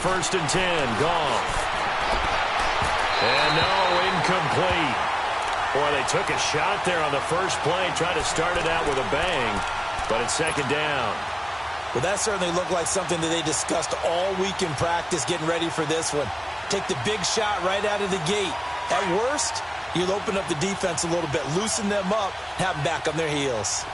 first and 10. Goff. And no, incomplete. Boy, they took a shot there on the first play, tried to start it out with a bang, but it's second down. Well, that certainly looked like something that they discussed all week in practice, getting ready for this one. Take the big shot right out of the gate. At worst, you'll open up the defense a little bit, loosen them up, have them back on their heels.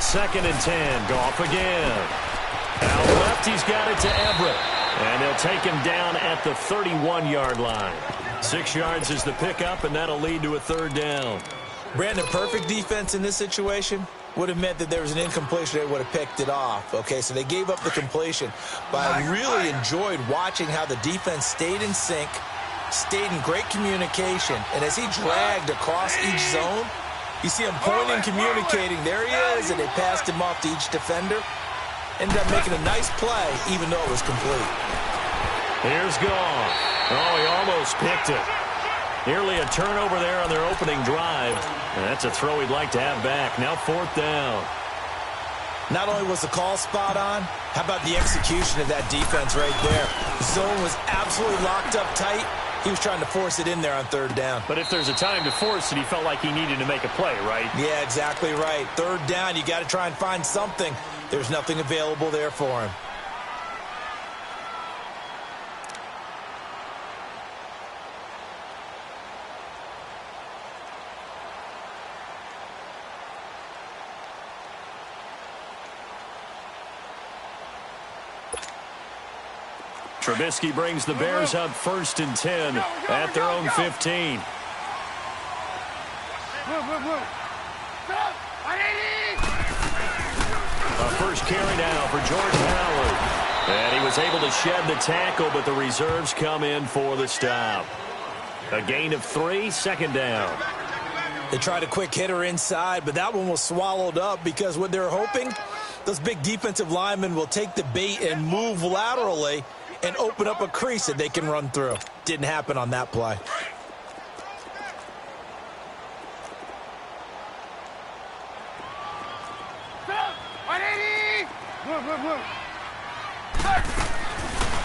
Second and 10. Goff again. Out left, he's got it to Everett. And they'll take him down at the 31-yard line. 6 yards is the pickup, and that'll lead to a third down. Brandon, perfect defense in this situation would have meant that there was an incompletion. They would have picked it off. Okay, so they gave up the completion. But I really enjoyed watching how the defense stayed in sync, stayed in great communication. And as he dragged across each zone, you see him pointing, communicating. There he is, and they passed him off to each defender. Ended up making a nice play, even though it was complete. Here's Goff. Oh, he almost picked it. Nearly a turnover there on their opening drive. And that's a throw he'd like to have back. Now fourth down. Not only was the call spot on, how about the execution of that defense right there? The zone was absolutely locked up tight. He was trying to force it in there on third down. But if there's a time to force it, he felt like he needed to make a play, right? Yeah, exactly right. Third down, you got to try and find something. There's nothing available there for him. Trubisky brings the Bears up first and 10 at their own 15. First carry now for Jordan Howard. And he was able to shed the tackle, but the reserves come in for the stop. A gain of 3, second down. They tried a quick hitter inside, but that one was swallowed up because what they're hoping, those big defensive linemen will take the bait and move laterally and open up a crease that they can run through. Didn't happen on that play.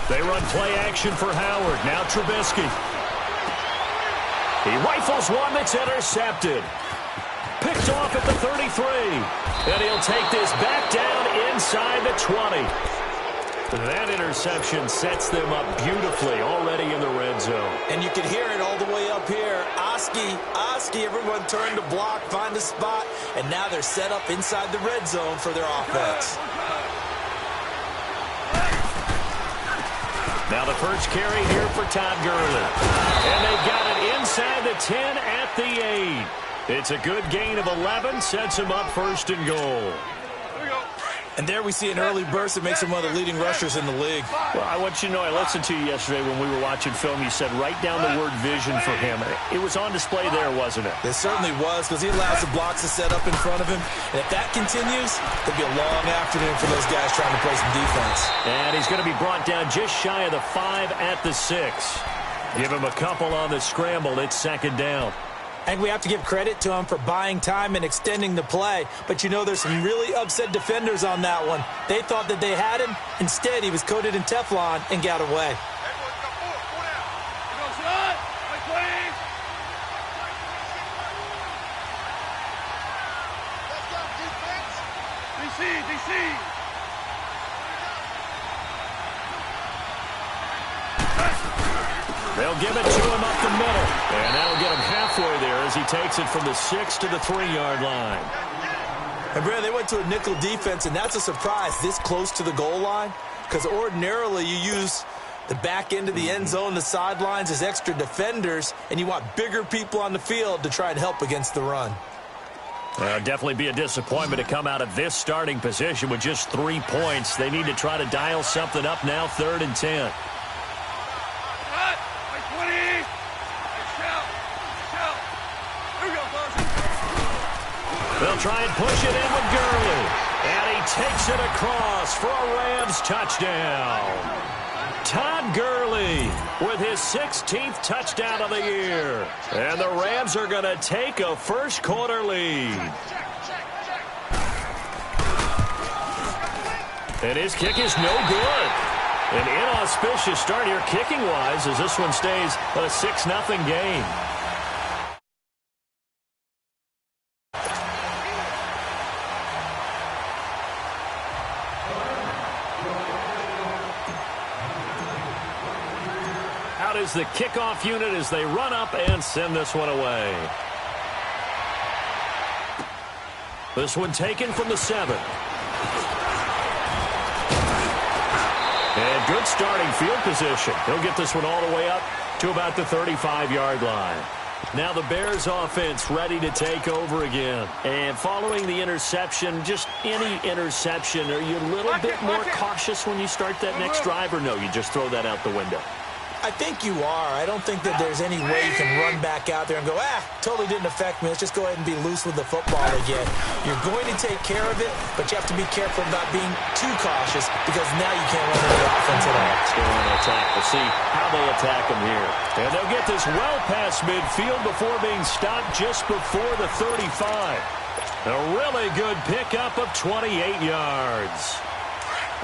They run play action for Howard. Now Trubisky. He rifles one that's intercepted. Picked off at the 33. And he'll take this back down inside the 20. That interception sets them up beautifully already in the red zone. And you can hear it all the way up here. Oski, everyone turned to block, find a spot, and now they're set up inside the red zone for their offense. Now the first carry here for Todd Gurley. And they've got it inside the 10 at the 8. It's a good gain of 11, sets him up first and goal. And there we see an early burst that makes him one of the leading rushers in the league. Well, I want you to know, I listened to you yesterday when we were watching film. You said write down the word vision for him. It was on display there, wasn't it? It certainly was, because he allows the blocks to set up in front of him. And if that continues, it'll be a long afternoon for those guys trying to play some defense. And he's going to be brought down just shy of the 5 at the 6. Give him a couple on the scramble. It's second down. I think we have to give credit to him for buying time and extending the play. But, you know, there's some really upset defenders on that one. They thought that they had him. Instead, he was coated in Teflon and got away. They'll give it to him up the middle. And that'll get him halfway there as he takes it from the 6 to the 3-yard line. And, Brad, they went to a nickel defense, and that's a surprise this close to the goal line, because ordinarily you use the back end of the end zone, the sidelines as extra defenders, and you want bigger people on the field to try and help against the run. Definitely be a disappointment to come out of this starting position with just 3 points. They need to try to dial something up now, 3rd and 10. They'll try and push it in with Gurley. And he takes it across for a Rams touchdown. Todd Gurley with his 16th touchdown of the year. And the Rams are going to take a first-quarter lead. And his kick is no good. An inauspicious start here kicking-wise as this one stays a 6-0 game. Out is the kickoff unit as they run up and send this one away. This one taken from the 7. And good starting field position. He'll get this one all the way up to about the 35-yard line. Now the Bears offense ready to take over again. And following the interception, just any interception, are you a little bit more cautious when you start that next drive, or no, you just throw that out the window? I think you are. I don't think that there's any way you can run back out there and go, totally didn't affect me. Let's just go ahead and be loose with the football again. You're going to take care of it, but you have to be careful about being too cautious because now you can't run any offense at all. Let's go on an attack. We'll see how they attack them here. And they'll get this well past midfield before being stopped just before the 35. A really good pickup of 28 yards.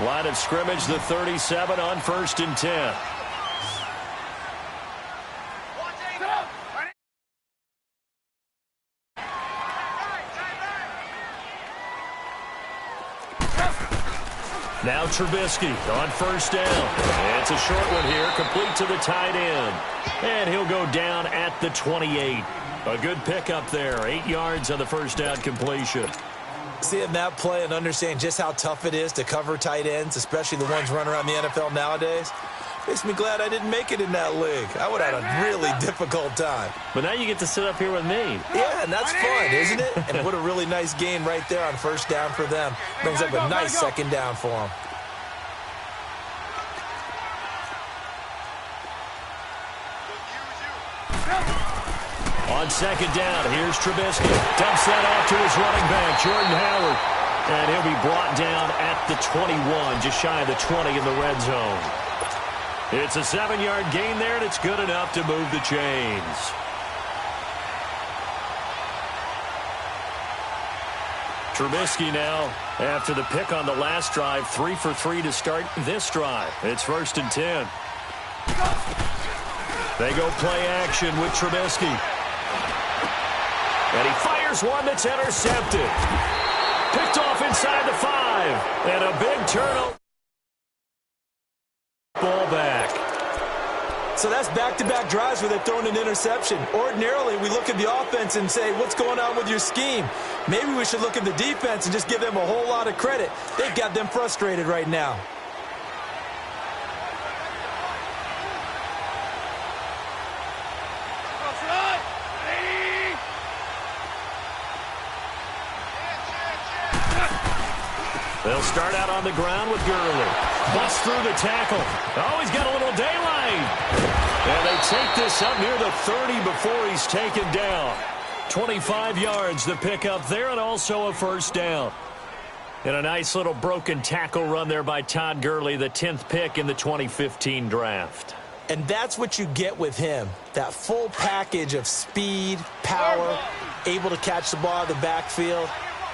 Line of scrimmage, the 37 on 1st and 10. Now Trubisky on 1st down. And it's a short one here, complete to the tight end. And he'll go down at the 28. A good pickup there, 8 yards on the 1st down completion. Seeing that play and understand just how tough it is to cover tight ends, especially the ones running around the NFL nowadays, makes me glad I didn't make it in that league. I would have had a really difficult time. But now you get to sit up here with me. Yeah, and that's fun, isn't it? And what a really nice gain right there on 1st down for them. Brings up a nice 2nd down for them. On 2nd down, here's Trubisky. Dumps that off to his running back, Jordan Howard. And he'll be brought down at the 21, just shy of the 20 in the red zone. It's a 7-yard gain there, and it's good enough to move the chains. Trubisky now, after the pick on the last drive, 3 for 3 to start this drive. It's 1st and 10. They go play action with Trubisky. And he fires one that's intercepted. Picked off inside the 5. And a big turnover. Ball back. So that's back-to-back drives where they're throwing an interception. Ordinarily, we look at the offense and say, what's going on with your scheme? Maybe we should look at the defense and just give them a whole lot of credit. They've got them frustrated right now. They'll start out on the ground with Gurley. Busts through the tackle. Oh, he's got a little daylight. And they take this up near the 30 before he's taken down. 25 yards the pickup there, and also a 1st down. And a nice little broken tackle run there by Todd Gurley, the 10th pick in the 2015 draft. And that's what you get with him. That full package of speed, power, able to catch the ball out of the backfield.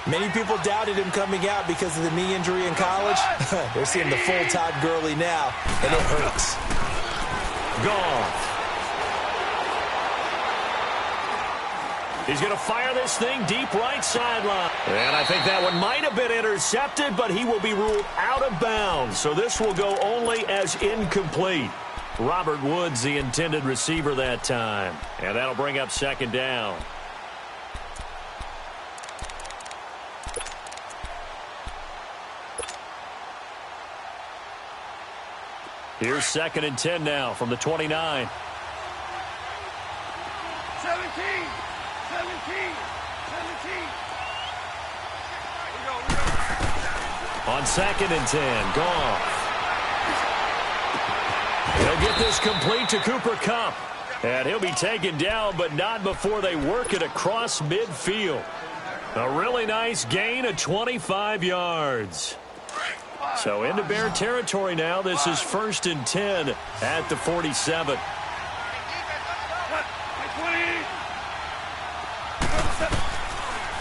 Many people doubted him coming out because of the knee injury in college. They're seeing the full Todd Gurley now, and it hurts. Goff. He's going to fire this thing deep right sideline. And I think that one might have been intercepted, but he will be ruled out of bounds. So this will go only as incomplete. Robert Woods, the intended receiver that time. And that'll bring up 2nd down. Here's 2nd and 10 now from the 29. 17. On 2nd and 10, Goff. He'll get this complete to Cooper Kupp. And he'll be taken down, but not before they work it across midfield. A really nice gain of 25 yards. So into Bear territory now. This is 1st and 10 at the 47.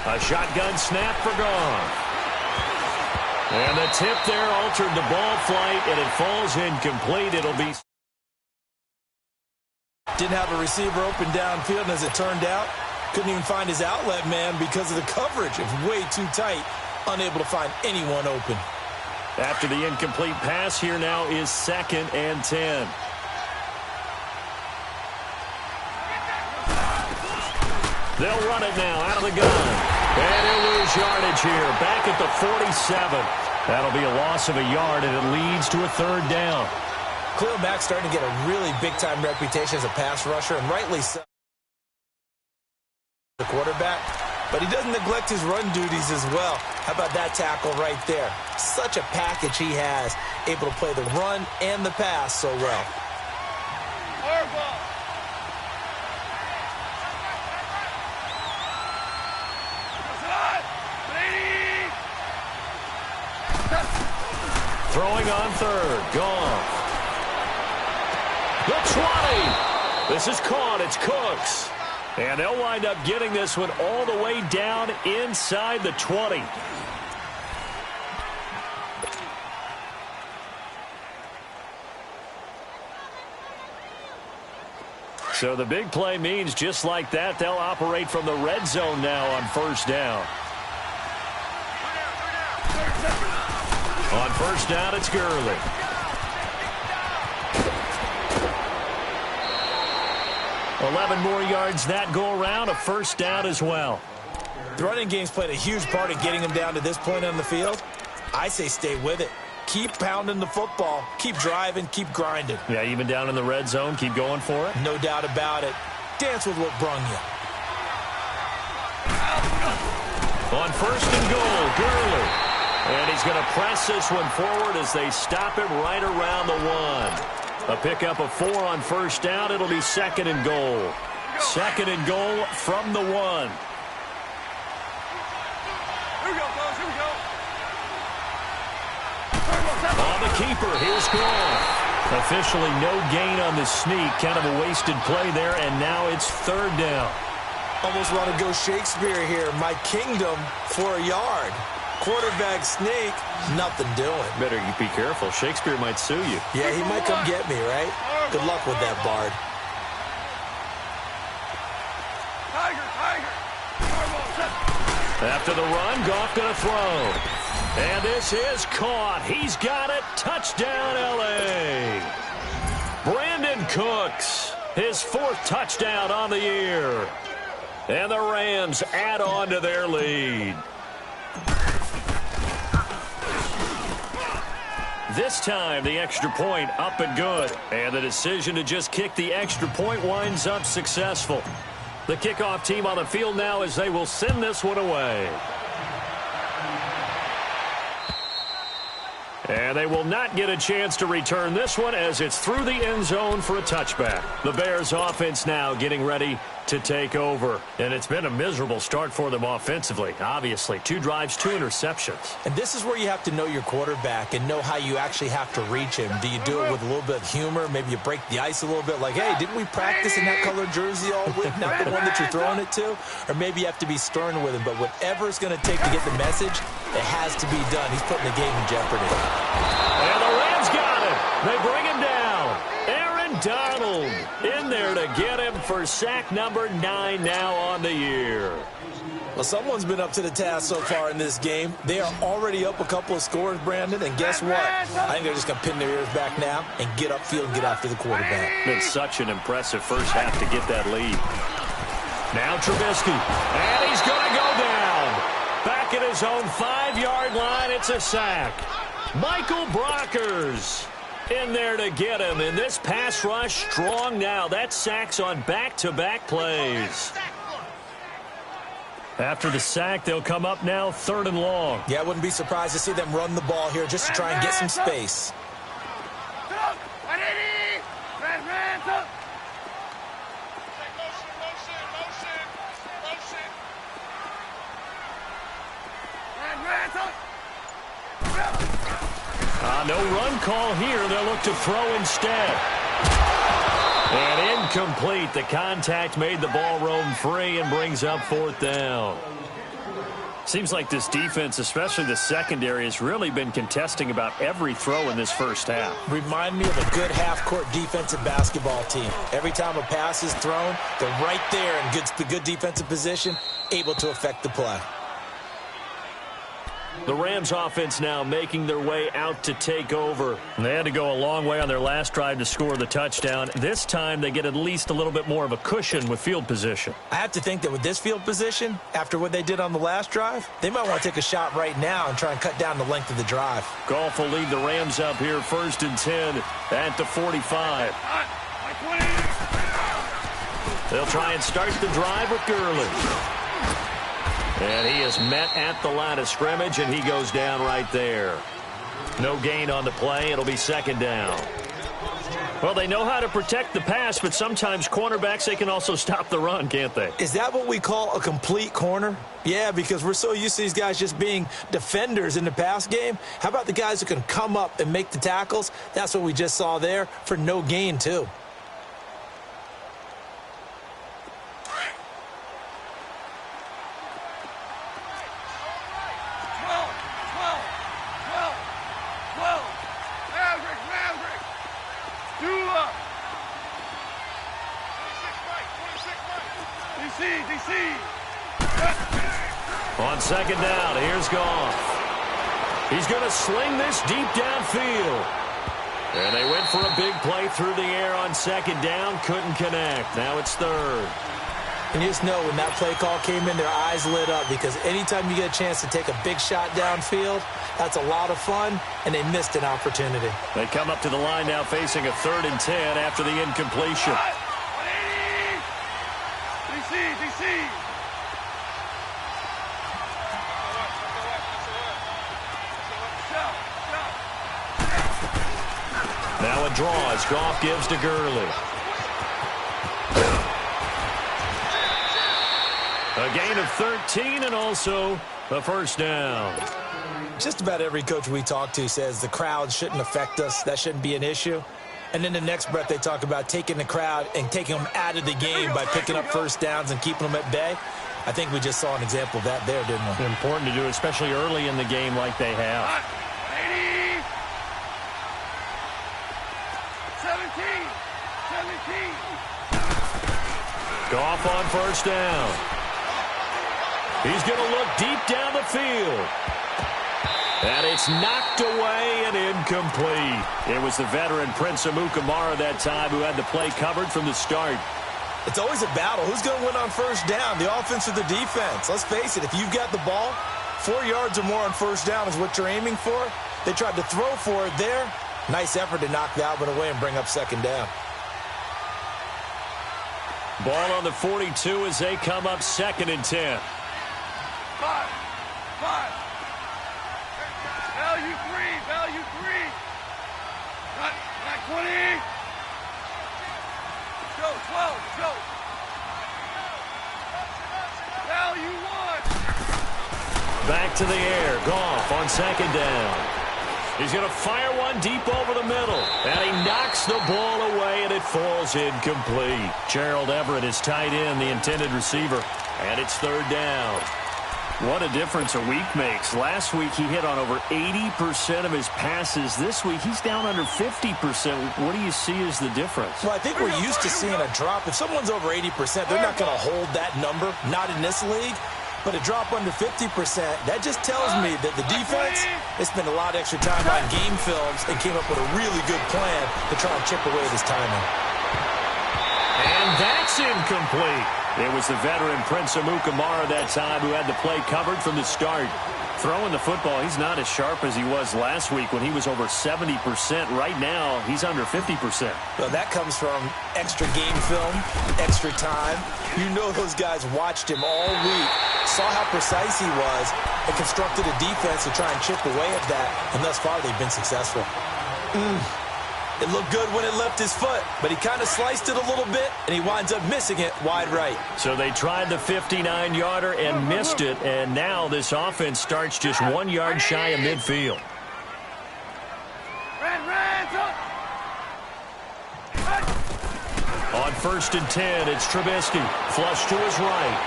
A shotgun snap for Goff. And the tip there altered the ball flight, and it falls incomplete. It'll be... Didn't have a receiver open downfield, and as it turned out, couldn't even find his outlet man because of the coverage. It was way too tight, unable to find anyone open. After the incomplete pass, here now is 2nd and 10. They'll run it now out of the gun. And he'll lose yardage here. Back at the 47. That'll be a loss of a yard, and it leads to a 3rd down. Khalil Mack's starting to get a really big-time reputation as a pass rusher, and rightly so. The quarterback, but he doesn't neglect his run duties as well. How about that tackle right there? Such a package he has, able to play the run and the pass so well. Throwing on 3rd. Goff. The 20. This is caught. It's Cooks. And they'll wind up getting this one all the way down inside the 20. So the big play means just like that, they'll operate from the red zone now on 1st down. On 1st down, it's Gurley. $11 more yards that go around, a 1st down as well. The running game's played a huge part in getting him down to this point on the field. I say stay with it. Keep pounding the football. Keep driving. Keep grinding. Yeah, even down in the red zone, keep going for it. No doubt about it. Dance with what brung you. On 1st and goal, Gurley. And he's going to press this one forward as they stop him right around the 1. A pickup of 4 on 1st down. It'll be 2nd and goal. 2nd and goal from the 1. Here we go, fellas. Here we go. On the keeper, here's Goff. Officially no gain on the sneak. Kind of a wasted play there, and now it's 3rd down. Almost want to go Shakespeare here. My kingdom for a yard. Quarterback sneak, nothing doing. Better you be careful. Shakespeare might sue you. Yeah, he might come get me, right? Good luck with that, Bard. After the run, Goff going to throw. And this is caught. He's got it. Touchdown, L.A. Brandon Cooks, his 4th touchdown on the year. And the Rams add on to their lead. This time, the extra point up and good. And the decision to just kick the extra point winds up successful. The kickoff team on the field now as they will send this one away. And they will not get a chance to return this one as it's through the end zone for a touchback. The Bears offense now getting ready to take over. And it's been a miserable start for them offensively. Obviously, 2 drives, 2 interceptions. And this is where you have to know your quarterback and know how you actually have to reach him. Do you do it with a little bit of humor? Maybe you break the ice a little bit like, hey, didn't we practice in that colored jersey all week? Not the one that you're throwing it to? Or maybe you have to be stern with him. But whatever it's going to take to get the message, it has to be done. He's putting the game in jeopardy. And the Rams got it. They bring him down. Aaron Donald in there to get him for sack number 9 now on the year. Well, someone's been up to the task so far in this game. They are already up a couple of scores, Brandon, and guess what? I think they're just going to pin their ears back now and get upfield and get after the quarterback. Been such an impressive first half to get that lead. Now Trubisky, and he's going to go down. Back at his own 5-yard line, it's a sack. Michael Brockers in there to get him, and this pass rush strong now. That sacks on back-to-back plays. After the sack, they'll come up now 3rd and long. Yeah, I wouldn't be surprised to see them run the ball here just to try and get some space. run call here. They'll look to throw instead. And incomplete. The contact made the ball roam free and brings up 4th down. Seems like this defense, especially the secondary, has really been contesting about every throw in this first half. Remind me of a good half-court defensive basketball team. Every time a pass is thrown, they're right there in good defensive position, able to affect the play. The Rams offense now making their way out to take over. They had to go a long way on their last drive to score the touchdown. This time they get at least a little bit more of a cushion with field position. I have to think that with this field position, after what they did on the last drive, they might want to take a shot right now and try and cut down the length of the drive. Goff will lead the Rams up here 1st and 10 at the 45. They'll try and start the drive with Gurley. And he is met at the line of scrimmage, and he goes down right there. No gain on the play. It'll be 2nd down. Well, they know how to protect the pass, but sometimes cornerbacks, they can also stop the run, can't they? Is that what we call a complete corner? Yeah, because we're so used to these guys just being defenders in the pass game. How about the guys who can come up and make the tackles? That's what we just saw there for no gain, too. On 2nd down, here's Goff. He's going to sling this deep downfield. And they went for a big play through the air on 2nd down. Couldn't connect. Now it's 3rd. And you just know when that play call came in, their eyes lit up, because anytime you get a chance to take a big shot downfield, that's a lot of fun, and they missed an opportunity. They come up to the line now facing a 3rd and 10 after the incompletion. DC. Now a draw as Goff gives to Gurley. A gain of 13 and also a 1st down. Just about every coach we talk to says the crowd shouldn't affect us. That shouldn't be an issue. And in the next breath, they talk about taking the crowd and taking them out of the game by picking up 1st downs and keeping them at bay. I think we just saw an example of that there, didn't we? Important to do, especially early in the game like they have. 17. Goff on 1st down. He's going to look deep down the field. And it's knocked away and incomplete. It was the veteran Prince Amukamara that time who had the play covered from the start. It's always a battle. Who's going to win on 1st down, the offense or the defense? Let's face it, if you've got the ball, 4 yards or more on 1st down is what you're aiming for. They tried to throw for it there. Nice effort to knock that one away and bring up 2nd down. Ball on the 42 as they come up 2nd and 10. 5. Value 3. Not 20. Go, 12. Go. Value 1. Back to the air. Goff on 2nd down. He's going to fire one deep over the middle. And he knocks the ball away, and it falls incomplete. Gerald Everett is tight end, the intended receiver. And it's 3rd down. What a difference a week makes. Last week, he hit on over 80% of his passes. This week, he's down under 50%. What do you see as the difference? Well, I think we're used to seeing a drop. If someone's over 80%, they're not going to hold that number, not in this league. But a drop under 50%, that just tells me that the defense, they spent a lot of extra time on game films and came up with a really good plan to try and chip away at his timing. And that's incomplete. It was the veteran Prince Amukamara that time who had the play covered from the start. Throwing the football, he's not as sharp as he was last week when he was over 70%. Right now, he's under 50%. Well, that comes from extra game film, extra time. You know those guys watched him all week, saw how precise he was, and constructed a defense to try and chip away at that. And thus far, they've been successful. It looked good when it left his foot, but he kind of sliced it a little bit, and he winds up missing it wide right. So they tried the 59-yarder and missed it, and now this offense starts just 1 yard shy of midfield. On 1st and 10, it's Trubisky. Flush to his right.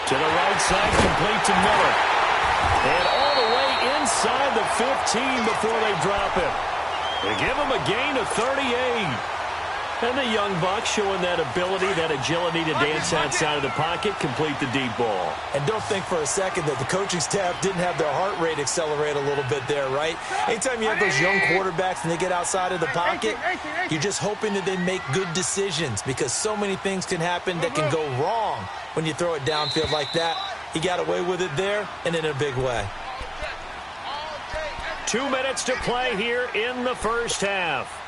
To the right side, complete to Miller. And all the way inside the 15 before they drop it. They give him a gain of 38. And the young buck showing that ability, that agility to dance outside of the pocket, complete the deep ball. And don't think for a second that the coaching staff didn't have their heart rate accelerate a little bit there, right? Anytime you have those young quarterbacks and they get outside of the pocket, you're just hoping that they make good decisions because so many things can happen that can go wrong when you throw it downfield like that. He got away with it there and in a big way. 2 minutes to play here in the first half.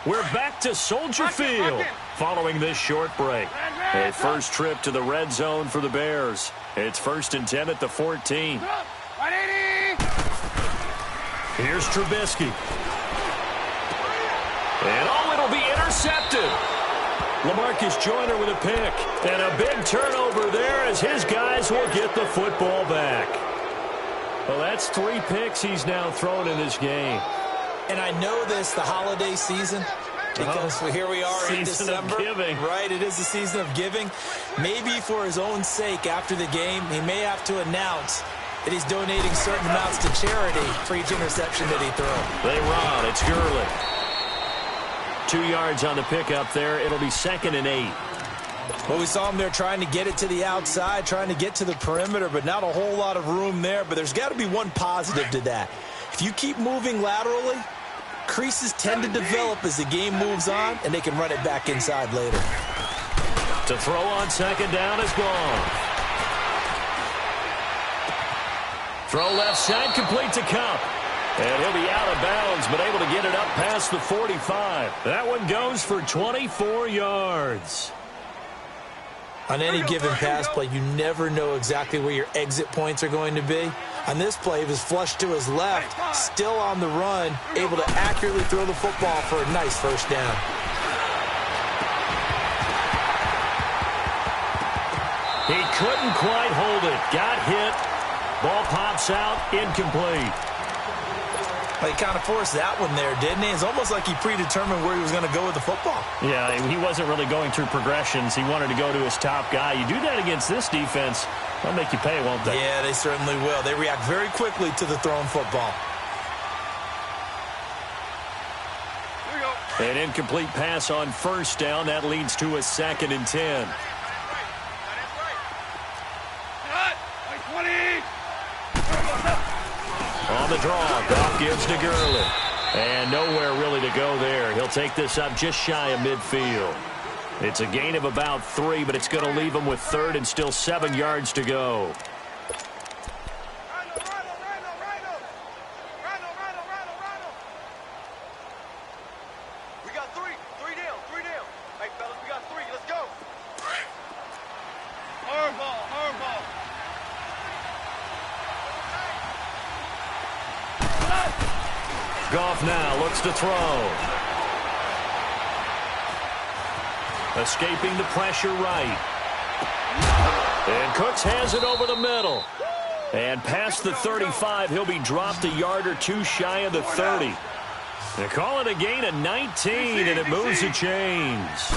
We're back to Soldier Field following this short break. A first trip to the red zone for the Bears. It's 1st and 10 at the 14. Here's Trubisky. And it'll be intercepted. LaMarcus Joyner with a pick. And a big turnover there as his guys will get the football back. Well, that's 3 picks he's now thrown in this game. And I know this, the holiday season, because here we are in December. Right, it is the season of giving. Maybe for his own sake after the game, he may have to announce that he's donating certain amounts to charity for each interception that he throws. They run. It's Gurley. 2 yards on the pickup there. It'll be 2nd and 8. Well, we saw him there trying to get it to the outside, trying to get to the perimeter, but not a whole lot of room there. But there's got to be one positive to that. If you keep moving laterally, creases tend to develop as the game moves on, and they can run it back inside later. To throw on 2nd down is gone. Throw left side, complete to Cup. And he'll be out of bounds, but able to get it up past the 45. That one goes for 24 yards. On any given pass play, you never know exactly where your exit points are going to be. On this play, he was flushed to his left, still on the run, able to accurately throw the football for a nice first down. He couldn't quite hold it. Got hit. Ball pops out, incomplete. He kind of forced that one there, didn't he? It's almost like he predetermined where he was going to go with the football. Yeah, he wasn't really going through progressions. He wanted to go to his top guy. You do that against this defense, they'll make you pay, won't they? Yeah, they certainly will. They react very quickly to the thrown football. Here we go. An incomplete pass on 1st down. That leads to a 2nd and 10. On the draw, Goff gives to Gurley. And nowhere really to go there. He'll take this up just shy of midfield. It's a gain of about 3, but it's going to leave him with 3rd and still 7 yards to go. We got 3 down. Hey, fellas, we got 3. Let's go. Hard ball. Goff now looks to throw. Escaping the pressure right. And Cooks has it over the middle. And past the 35, he'll be dropped a yard or 2 shy of the 30. They call it a gain of 19, and it moves the chains.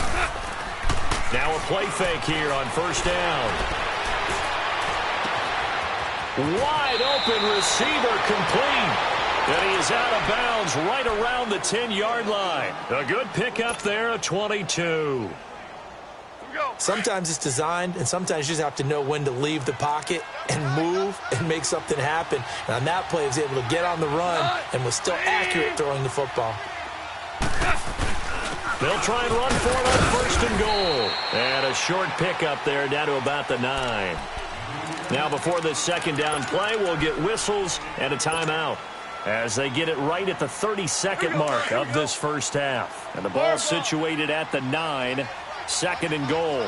Now a play fake here on 1st down. Wide open receiver complete. And he is out of bounds right around the 10-yard line. A good pickup there, a 22. Sometimes it's designed, and sometimes you just have to know when to leave the pocket and move and make something happen. And on that play, he was able to get on the run and was still accurate throwing the football. They'll try and run for it on 1st and goal. And a short pickup there down to about the 9. Now before this 2nd down play, we'll get whistles and a timeout as they get it right at the 32nd mark of this first half. And the ball situated at the 9, 2nd and goal.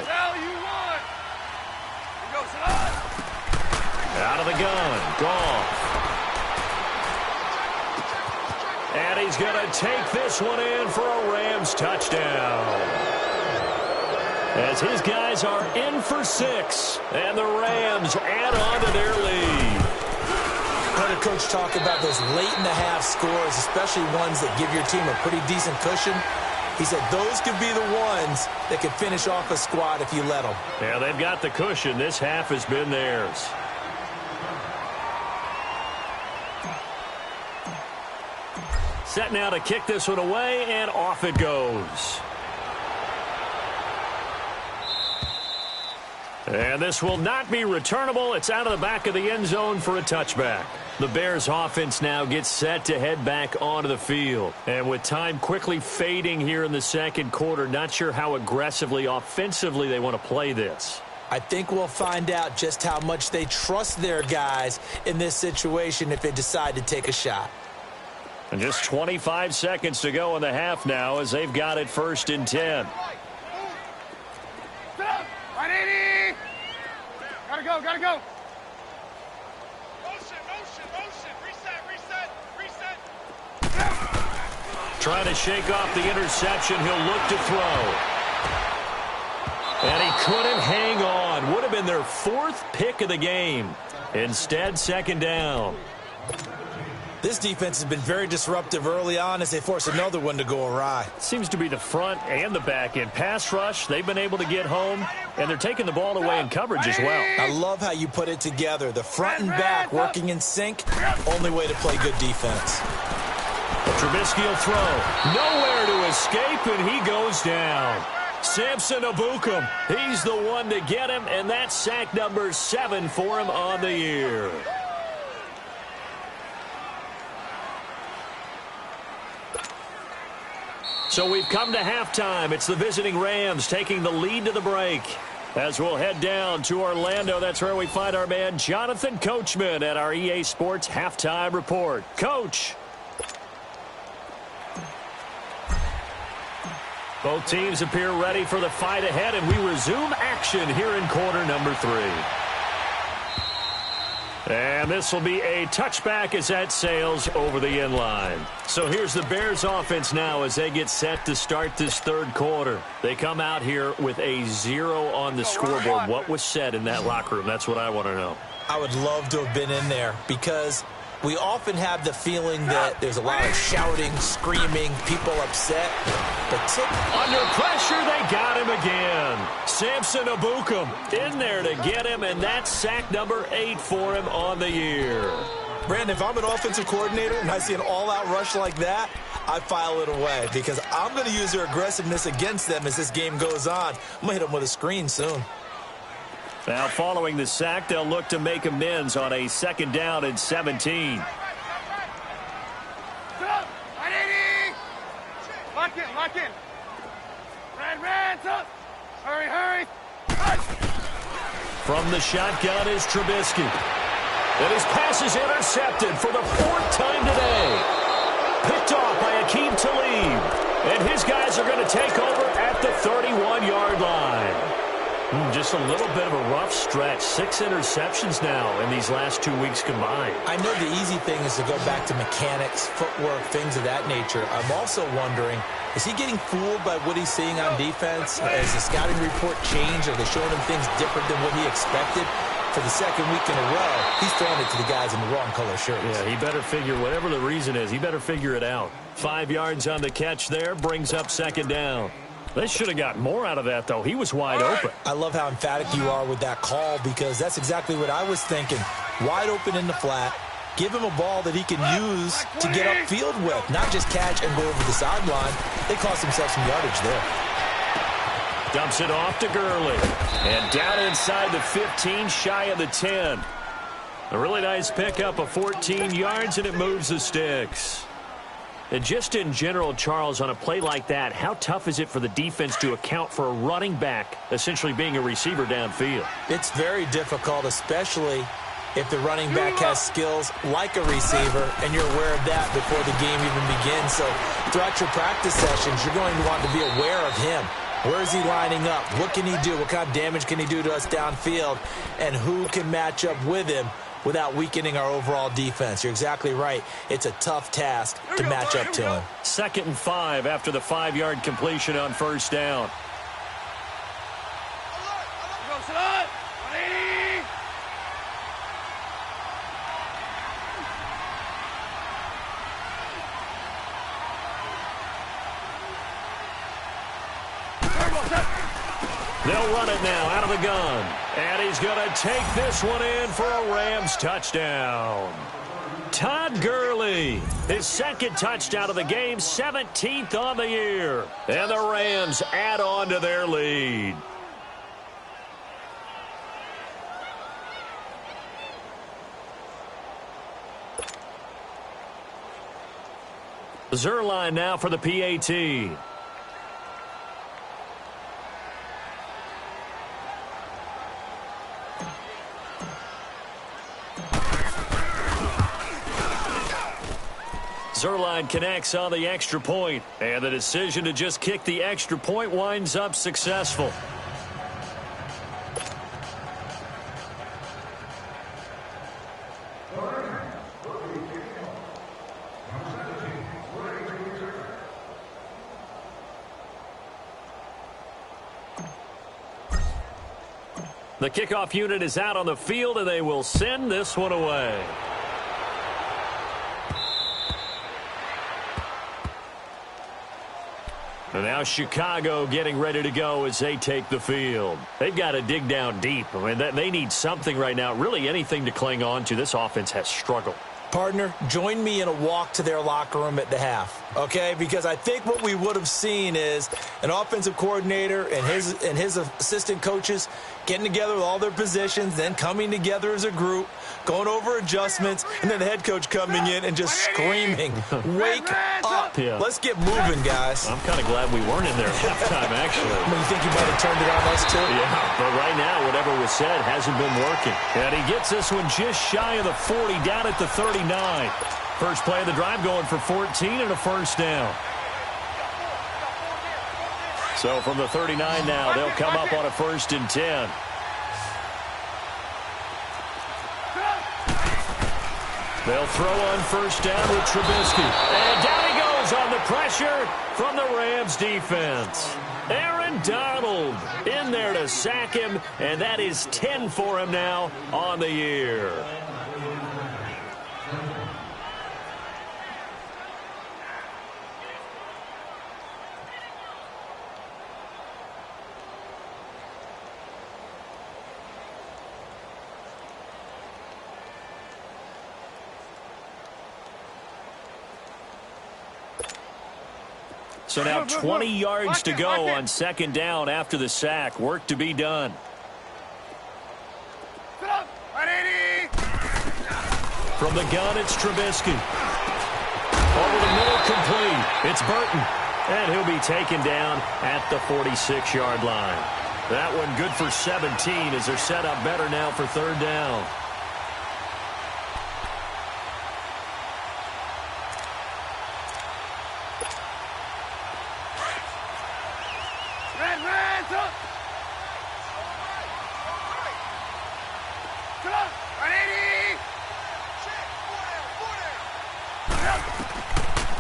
Out of the gun, Goff. And he's going to take this one in for a Rams touchdown. As his guys are in for 6, and the Rams add on to their lead. Heard a coach talk about those late-in-the-half scores, especially ones that give your team a pretty decent cushion. He said those could be the ones that could finish off a squad if you let them. Yeah, they've got the cushion. This half has been theirs. Set now to kick this one away, and off it goes. And this will not be returnable. It's out of the back of the end zone for a touchback. The Bears offense now gets set to head back onto the field. And with time quickly fading here in the second quarter, not sure how aggressively, offensively they want to play this. I think we'll find out just how much they trust their guys in this situation if they decide to take a shot. And just 25 seconds to go in the half now as they've got it 1st and 10. Gotta go. Motion. Reset. Trying to shake off the interception. He'll look to throw. And he couldn't hang on. Would have been their 4th pick of the game. Instead, 2nd down. This defense has been very disruptive early on as they force another one to go awry. Seems to be the front and the back end. Pass rush, they've been able to get home, and they're taking the ball away in coverage as well. I love how you put it together. The front and back working in sync, only way to play good defense. Trubisky will throw. Nowhere to escape, and he goes down. Samson Ebukam, he's the one to get him, and that's sack number 7 for him on the year. So we've come to halftime. It's the visiting Rams taking the lead to the break. As we'll head down to Orlando, that's where we find our man Jonathan Coachman at our EA Sports Halftime Report. Coach. Both teams appear ready for the fight ahead, and we resume action here in quarter number 3. And this will be a touchback as that sails over the end line. So here's the Bears offense now as they get set to start this 3rd quarter. They come out here with a 0 on the scoreboard. What was said in that locker room? That's what I want to know. I would love to have been in there because we often have the feeling that there's a lot of shouting, screaming, people upset. But under pressure, they got him again. Samson Ebukam in there to get him, and that's sack number 8 for him on the year. Brandon, if I'm an offensive coordinator and I see an all-out rush like that, I file it away because I'm going to use their aggressiveness against them as this game goes on. I'm going to hit them with a screen soon. Now, following the sack, they'll look to make amends on a 2nd down and 17. Lock in. Red, up. Hurry. From the shotgun is Trubisky. And his pass is intercepted for the 4th time today. Picked off by Akeem Talib. And his guys are going to take over at the 31-yard line. Just a little bit of a rough stretch. 6 interceptions now in these last 2 weeks combined. I know the easy thing is to go back to mechanics, footwork, things of that nature. I'm also wondering, is he getting fooled by what he's seeing on defense? Has the scouting report changed? Are they showing him things different than what he expected? For the 2nd week in a row, he's throwing it to the guys in the wrong color shirts. Yeah, he better figure, whatever the reason is, he better figure it out. 5 yards on the catch there, brings up 2nd down. They should have got more out of that, though. He was wide open. I love how emphatic you are with that call because that's exactly what I was thinking. Wide open in the flat. Give him a ball that he can use to get upfield with, not just catch and go over the sideline. They cost themselves some yardage there. Dumps it off to Gurley. And down inside the 15, shy of the 10. A really nice pickup of 14 yards, and it moves the sticks. And just in general, Charles, on a play like that, how tough is it for the defense to account for a running back essentially being a receiver downfield? It's very difficult, especially if the running back has skills like a receiver, and you're aware of that before the game even begins. So throughout your practice sessions, you're going to want to be aware of him. Where is he lining up? What can he do? What kind of damage can he do to us downfield? And who can match up with him without weakening our overall defense? You're exactly right. It's a tough task to match up to him. 2nd and 5 after the 5-yard completion on 1st down. They'll run it now out of the gun. And he's going to take this one in for a Rams touchdown. Todd Gurley, his second touchdown of the game, 17th on the year. And the Rams add on to their lead. Zerline now for the PAT. Zerline connects on the extra point, and the decision to just kick the extra point winds up successful. The kickoff unit is out on the field, and they will send this one away. And now Chicago getting ready to go as they take the field. They've got to dig down deep. I mean, they need something right now, really anything to cling on to. This offense has struggled. Partner, join me in a walk to their locker room at the half, okay? Because I think what we would have seen is an offensive coordinator and his assistant coaches getting together with all their positions, then coming together as a group, going over adjustments, and then the head coach coming in and just screaming, "Wake up. Yeah. Let's get moving, guys." I'm kind of glad we weren't in there at halftime, actually. You think you might have turned it on us, too? Yeah, but right now, whatever was said hasn't been working. And he gets this one just shy of the 40, down at the 39. First play of the drive going for 14 and a first down. So from the 39 now, they'll come up on a 1st and 10. They'll throw on first down with Trubisky. And down he goes on the pressure from the Rams defense. Aaron Donald in there to sack him, and that is 10 for him now on the year. So now 20 yards to go on second down after the sack. Work to be done. From the gun, it's Trubisky. Over the middle, complete. It's Burton. And he'll be taken down at the 46-yard line. That one good for 17 as they're set up better now for third down.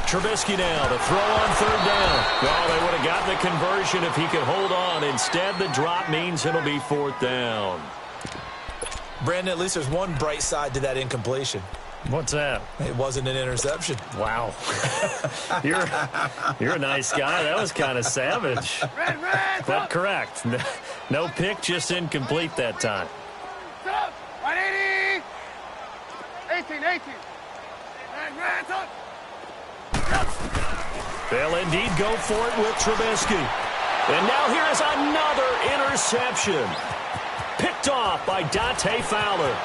Trubisky now to throw on third down. Well, they would have gotten the conversion if he could hold on. Instead, the drop means it'll be 4th down. Brandon, at least there's one bright side to that incompletion. What's that? It wasn't an interception. Wow. You're a nice guy. That was kind of savage. But correct. No pick, just incomplete that time. 18. They'll indeed go for it with Trubisky. And now here is another interception. Picked off by Dante Fowler.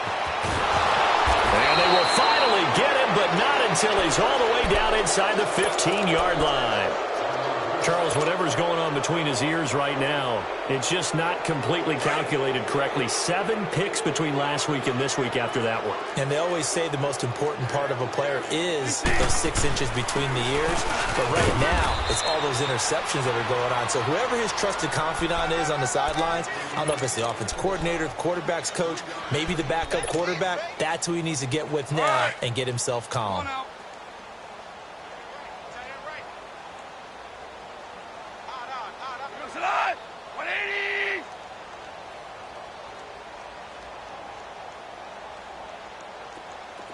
And they will finally get him, but not until he's all the way down inside the 15-yard line. Charles, whatever's going on between his ears right now, it's just not completely calculated correctly. 7 picks between last week and this week after that one. And they always say the most important part of a player is those 6 inches between the ears. But right now, it's all those interceptions that are going on. So whoever his trusted confidant is on the sidelines, I don't know if it's the offensive coordinator, the quarterback's coach, maybe the backup quarterback, that's who he needs to get with now and get himself calm.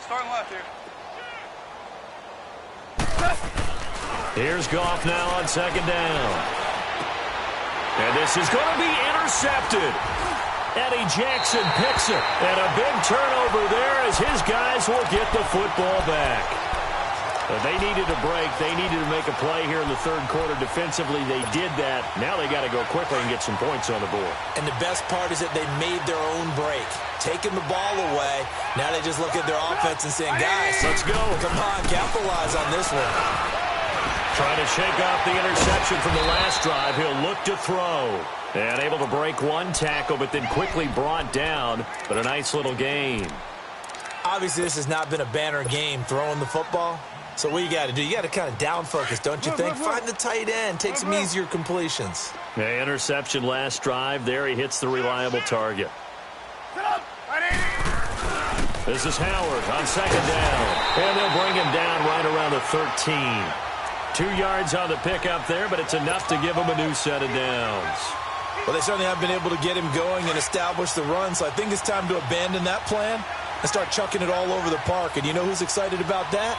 Starting left here. Here's Goff now on second down. And this is going to be intercepted. Eddie Jackson picks it. And a big turnover there as his guys will get the football back. They needed a break. They needed to make a play here in the third quarter. Defensively, they did that. Now they got to go quickly and get some points on the board. And the best part is that they made their own break. Taking the ball away. Now they just look at their offense and saying, guys, let's go. Come on, capitalize on this one. Trying to shake off the interception from the last drive. He'll look to throw. And able to break one tackle, but then quickly brought down. But a nice little gain. Obviously, this has not been a banner game throwing the football. So what you got to do, you got to kind of down focus, don't you think? Find the tight end, take some easier completions. Yeah, interception last drive. There he hits the reliable target. This is Howard on second down. And they'll bring him down right around the 13. 2 yards on the pickup there, but it's enough to give him a new set of downs. Well, they certainly have been able to get him going and establish the run, so I think it's time to abandon that plan and start chucking it all over the park. And you know who's excited about that?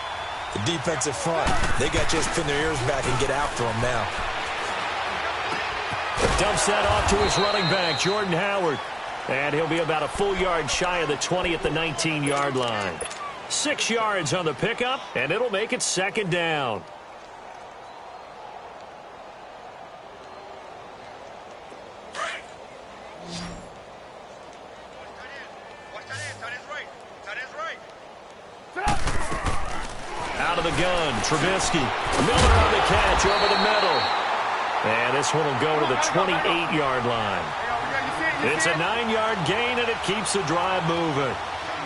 The defensive front. They got to just pin their ears back and get after him now. Dumps that off to his running back, Jordan Howard. And he'll be about a full yard shy of the 20 at the 19-yard line. 6 yards on the pickup, and it'll make it second down. Out of the gun, Trubisky. Miller on the catch over the middle. And this one will go to the 28-yard line. It's a 9-yard gain, and it keeps the drive moving.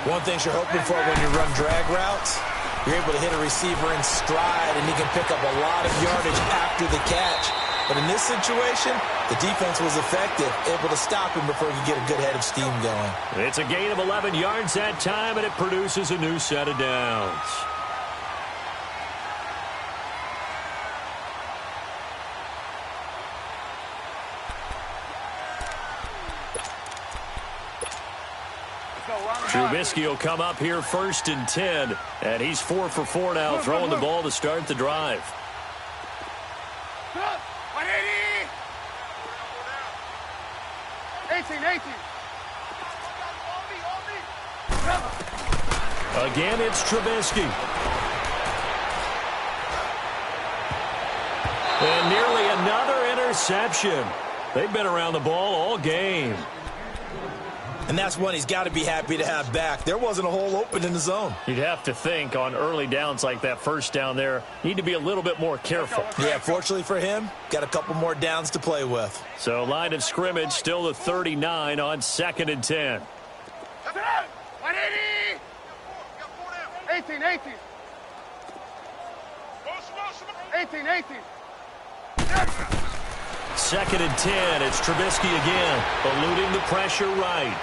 One thing you're hoping for when you run drag routes, you're able to hit a receiver in stride, and he can pick up a lot of yardage after the catch. But in this situation, the defense was effective, able to stop him before he could get a good head of steam going. It's a gain of 11 yards that time, and it produces a new set of downs. Trubisky will come up here 1st and 10, and he's 4 for 4 now, throwing the ball to start the drive. 18. Again, it's Trubisky. And nearly another interception. They've been around the ball all game. And that's one he's got to be happy to have back. There wasn't a hole open in the zone. You'd have to think on early downs like that first down there, need to be a little bit more careful. Yeah, fortunately for him, got a couple more downs to play with. So line of scrimmage still the 39 on 2nd and 10. 18. 2nd and 10. It's Trubisky again, eluding the pressure right.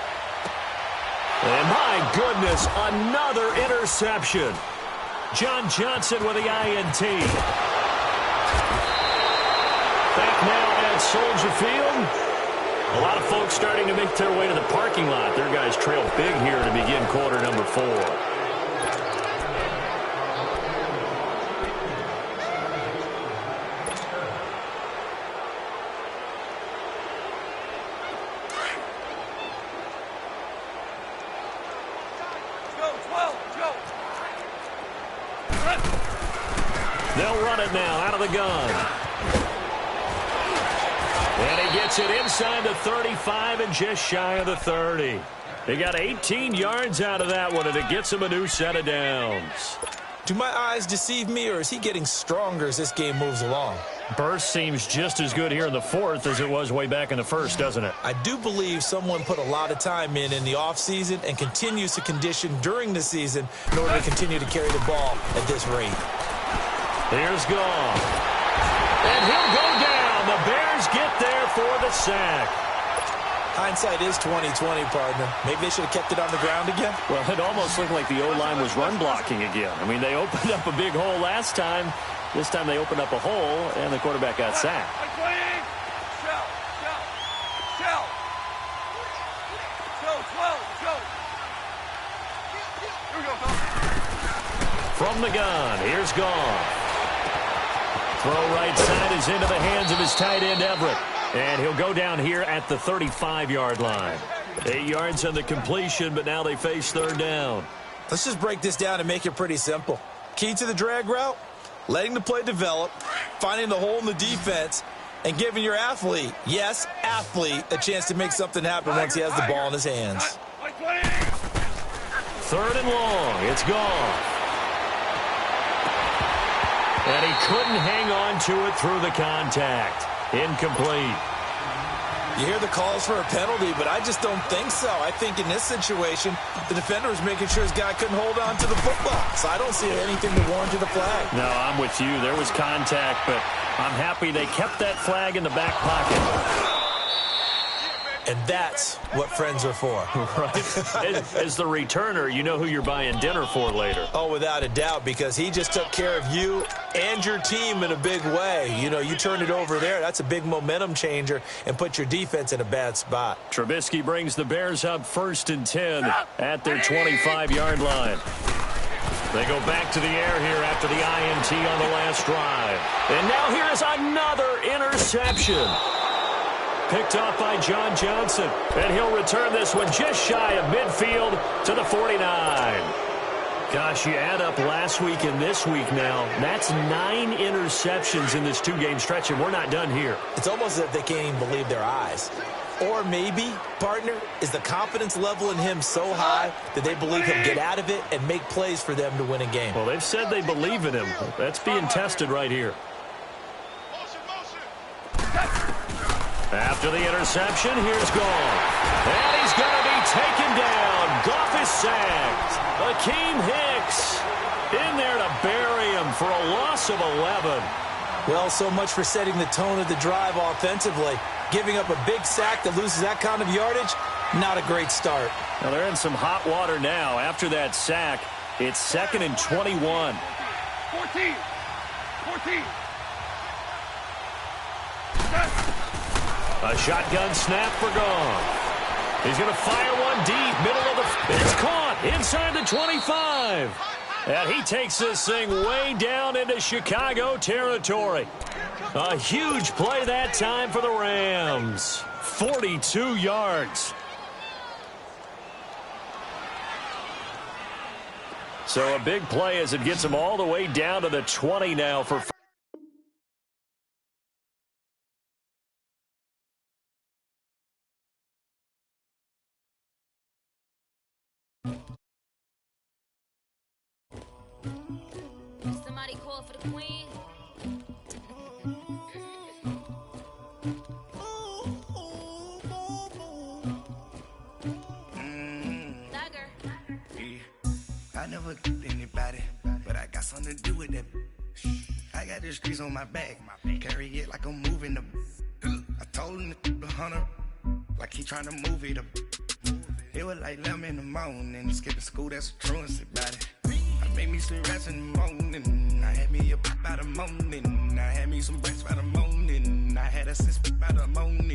And my goodness, another interception. John Johnson with the INT. Back now at Soldier Field. A lot of folks starting to make their way to the parking lot. Their guys trail big here to begin quarter number 4. They'll run it now out of the gun. And he gets it inside the 35 and just shy of the 30. They got 18 yards out of that one, and it gets him a new set of downs. Do my eyes deceive me, or is he getting stronger as this game moves along? Burst seems just as good here in the 4th as it was way back in the 1st, doesn't it? I do believe someone put a lot of time in the offseason and continues to condition during the season in order to continue to carry the ball at this rate. Here's Goff. And he'll go down. The Bears get there for the sack. Hindsight is 20/20, partner. Maybe they should have kept it on the ground again. Well, it almost looked like the O-line was run blocking again. I mean, they opened up a big hole last time. This time they opened up a hole, and the quarterback got sacked. From the gun, here's Goff. Throw right side is into the hands of his tight end, Everett. And he'll go down here at the 35-yard line. 8 yards on the completion, but now they face third down. Let's just break this down and make it pretty simple. Key to the drag route, letting the play develop, finding the hole in the defense, and giving your athlete, yes, athlete, a chance to make something happen once he has the ball in his hands. Third and long. It's gone. And he couldn't hang on to it through the contact. Incomplete. You hear the calls for a penalty, but I just don't think so. I think in this situation, the defender was making sure his guy couldn't hold on to the football. So I don't see anything to warrant the flag. No, I'm with you. There was contact, but I'm happy they kept that flag in the back pocket. And that's what friends are for. Right. As the returner, you know who you're buying dinner for later. Oh, without a doubt, because he just took care of you and your team in a big way. You know, you turned it over there. That's a big momentum changer and put your defense in a bad spot. Trubisky brings the Bears up 1st and 10 at their 25-yard line. They go back to the air here after the INT on the last drive. And now here is another interception. Picked off by John Johnson. And he'll return this one just shy of midfield to the 49. Gosh, you add up last week and this week now. That's 9 interceptions in this 2-game stretch, and we're not done here. It's almost as if they can't even believe their eyes. Or maybe, partner, is the confidence level in him so high that they believe he'll get out of it and make plays for them to win a game. Well, they've said they believe in him. That's being tested right here. After the interception, here's Goff. And he's going to be taken down. Goff is sacked. Akeem Hicks in there to bury him for a loss of 11. Well, so much for setting the tone of the drive offensively. Giving up a big sack that loses that kind of yardage, not a great start. Now they're in some hot water now. After that sack, it's 2nd and 21. 14. A shotgun snap for Goff. He's going to fire one deep, middle of the... It's caught inside the 25. And he takes this thing way down into Chicago territory. A huge play that time for the Rams. 42 yards. So a big play as it gets him all the way down to the 20 now for... Somebody call for the queen. I never killed anybody, but I got something to do with that. I got the streets on my back, carry it like I'm moving the. I told him to 100, like he trying to move it up. It was like 11 in the morning, skipping school, that's a truancy about it. I made me some rest in the morning, I had me a pop by the morning, I had me some breakfast by the morning, I had a six by the morning.